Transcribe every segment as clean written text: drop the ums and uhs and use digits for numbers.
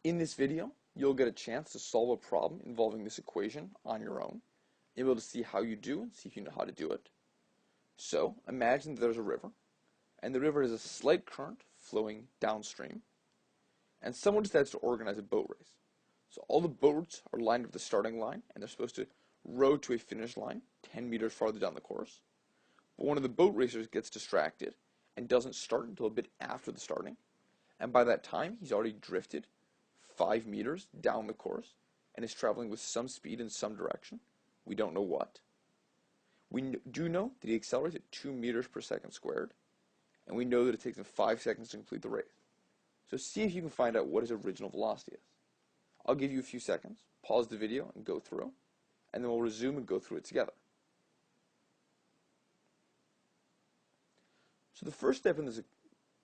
In this video, you'll get a chance to solve a problem involving this equation on your own, able to see how you do and see if you know how to do it. So, imagine that there's a river, and the river has a slight current flowing downstream, and someone decides to organize a boat race. So all the boats are lined up at the starting line, and they're supposed to row to a finish line 10 meters farther down the course. But one of the boat racers gets distracted and doesn't start until a bit after the starting, and by that time he's already drifted 5 meters down the course and is traveling with some speed in some direction. We don't know what. We do know that he accelerates at 2 meters per second squared, and we know that it takes him 5 seconds to complete the race. So see if you can find out what his original velocity is. I'll give you a few seconds, pause the video and go through, and then we'll resume and go through it together. So the first step in this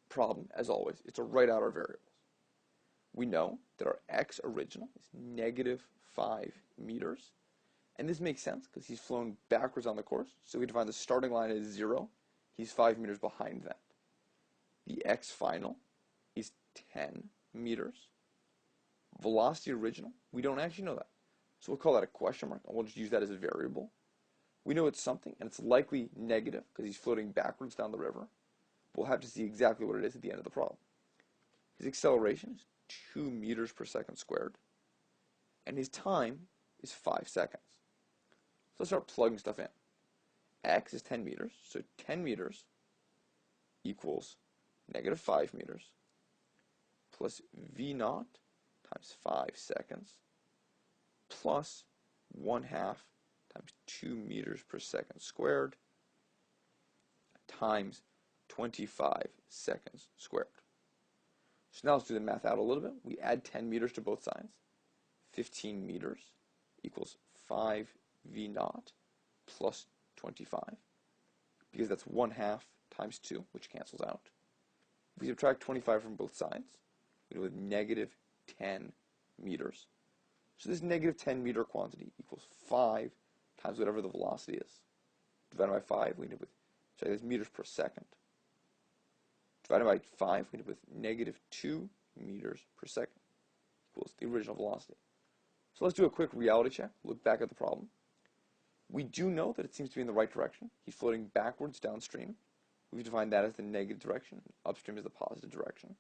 problem, as always, is to write out our variables. We know that our x original is negative 5 meters. And this makes sense because he's flown backwards on the course. So we define the starting line as 0. He's 5 meters behind that. The x final is 10 meters. Velocity original, we don't actually know that. So we'll call that a question mark, and we'll just use that as a variable. We know it's something, and it's likely negative because he's floating backwards down the river. But we'll have to see exactly what it is at the end of the problem. His acceleration is 2 meters per second squared, and his time is 5 seconds. So let's start plugging stuff in. X is 10 meters, so 10 meters equals negative 5 meters plus V naught times 5 seconds plus 1/2 times 2 meters per second squared times 25 seconds squared. So now let's do the math out a little bit. We add 10 meters to both sides. 15 meters equals 5 V naught plus 25, because that's 1/2 times 2, which cancels out. If we subtract 25 from both sides, we end up with negative 10 meters. So this negative 10 meter quantity equals 5 times whatever the velocity is. Divided by 5, we end up with, sorry, that's meters per second. Divided by 5, we end up with negative 2 meters per second equals the original velocity. So let's do a quick reality check, look back at the problem. We do know that it seems to be in the right direction. He's floating backwards downstream. We've defined that as the negative direction, and upstream is the positive direction.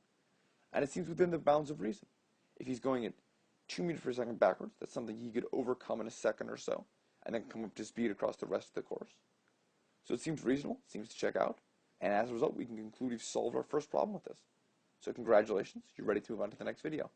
And it seems within the bounds of reason. If he's going at 2 meters per second backwards, that's something he could overcome in a second or so, and then come up to speed across the rest of the course. So it seems reasonable, it seems to check out, and as a result, we can conclude we've solved our first problem with this. So congratulations, you're ready to move on to the next video.